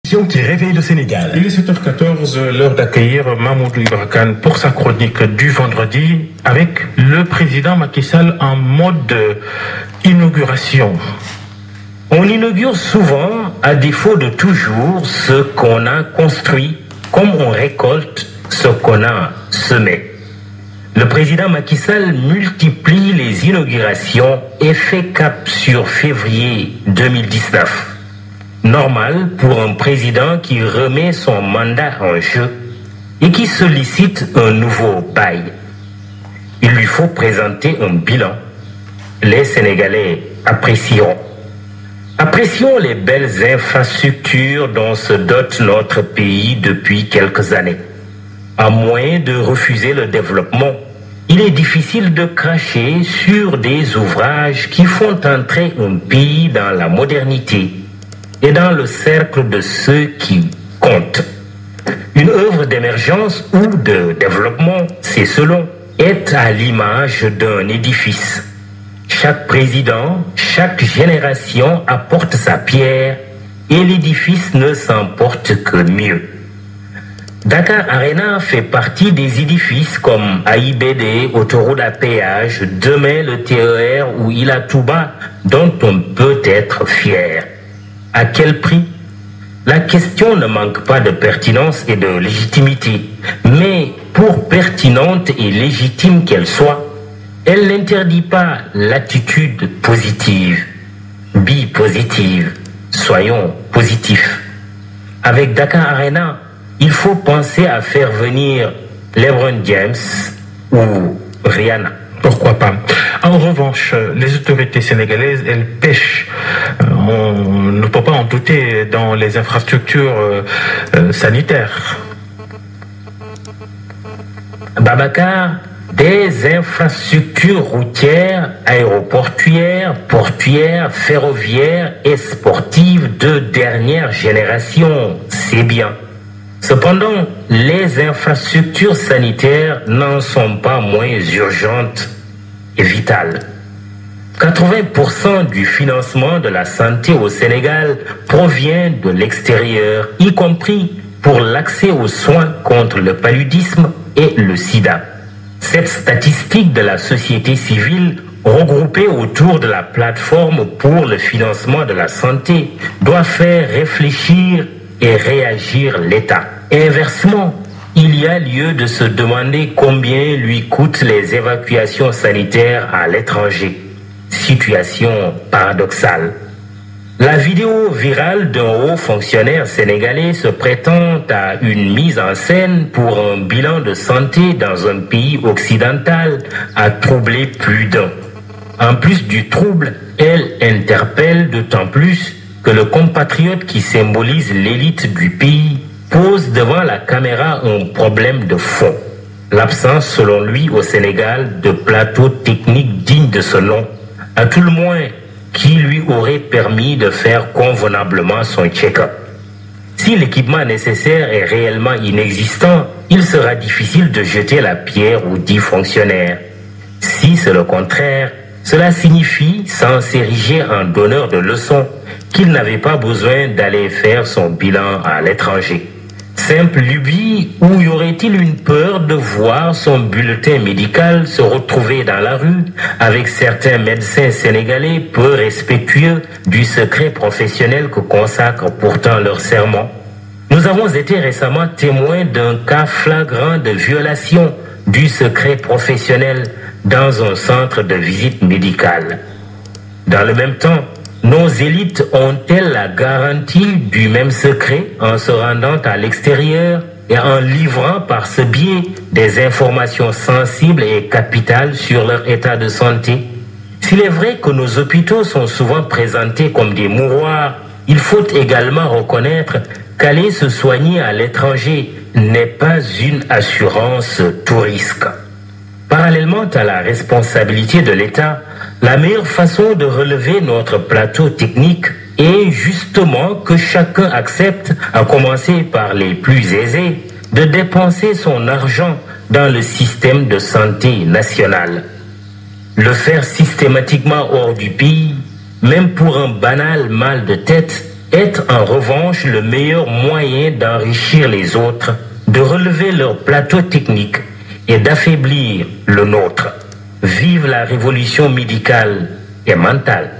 Qui réveille le Sénégal. Il est 7h14, l'heure d'accueillir Mahmoud Ibrakan pour sa chronique du vendredi avec le président Macky Sall en mode inauguration. On inaugure souvent, à défaut de toujours, ce qu'on a construit, comme on récolte ce qu'on a semé. Le président Macky Sall multiplie les inaugurations et fait cap sur février 2019. Normal pour un président qui remet son mandat en jeu et qui sollicite un nouveau bail. Il lui faut présenter un bilan. Les Sénégalais apprécieront. Apprécions les belles infrastructures dont se dote notre pays depuis quelques années. À moins de refuser le développement, il est difficile de cracher sur des ouvrages qui font entrer un pays dans la modernité et dans le cercle de ceux qui comptent. Une œuvre d'émergence ou de développement, c'est selon, est à l'image d'un édifice. Chaque président, chaque génération apporte sa pierre et l'édifice ne s'en porte que mieux. Dakar Arena fait partie des édifices comme AIBD, autoroute à péage, demain le TER ou Ila Touba dont on peut être fier. À quel prix? La question ne manque pas de pertinence et de légitimité, mais pour pertinente et légitime qu'elle soit, elle n'interdit pas l'attitude positive, bi-positive. Soyons positifs. Avec Dakar Arena, il faut penser à faire venir LeBron James ou Rihanna. Pourquoi pas? En revanche, les autorités sénégalaises, elles pêchent. On ne peut pas en douter dans les infrastructures sanitaires. Babacar, des infrastructures routières, aéroportuaires, portuaires, ferroviaires et sportives de dernière génération, c'est bien. Cependant, les infrastructures sanitaires n'en sont pas moins urgentes et vitales. 80% du financement de la santé au Sénégal provient de l'extérieur, y compris pour l'accès aux soins contre le paludisme et le sida. Cette statistique de la société civile, regroupée autour de la plateforme pour le financement de la santé, doit faire réfléchir et réagir l'État. Inversement, il y a lieu de se demander combien lui coûtent les évacuations sanitaires à l'étranger. Situation paradoxale. La vidéo virale d'un haut fonctionnaire sénégalais se prétend à une mise en scène pour un bilan de santé dans un pays occidental a troublé plus d'un. En plus du trouble, elle interpelle d'autant plus que le compatriote qui symbolise l'élite du pays pose devant la caméra un problème de fond. L'absence, selon lui, au Sénégal, de plateau technique digne de ce nom, à tout le moins qui lui aurait permis de faire convenablement son check-up. Si l'équipement nécessaire est réellement inexistant, il sera difficile de jeter la pierre aux 10 fonctionnaires. Si c'est le contraire, cela signifie, sans s'ériger en donneur de leçons, qu'il n'avait pas besoin d'aller faire son bilan à l'étranger. Simple lubie, ou y aurait-il une peur de voir son bulletin médical se retrouver dans la rue avec certains médecins sénégalais peu respectueux du secret professionnel que consacrent pourtant leur serment? Nous avons été récemment témoins d'un cas flagrant de violation du secret professionnel dans un centre de visite médicale. Dans le même temps, nos élites ont-elles la garantie du même secret en se rendant à l'extérieur et en livrant par ce biais des informations sensibles et capitales sur leur état de santé? S'il est vrai que nos hôpitaux sont souvent présentés comme des mouroirs, il faut également reconnaître qu'aller se soigner à l'étranger n'est pas une assurance tout risque. Parallèlement à la responsabilité de l'État, la meilleure façon de relever notre plateau technique est justement que chacun accepte, à commencer par les plus aisés, de dépenser son argent dans le système de santé national. Le faire systématiquement hors du pays, même pour un banal mal de tête, est en revanche le meilleur moyen d'enrichir les autres, de relever leur plateau technique et d'affaiblir le nôtre. Vive la révolution médicale et mentale.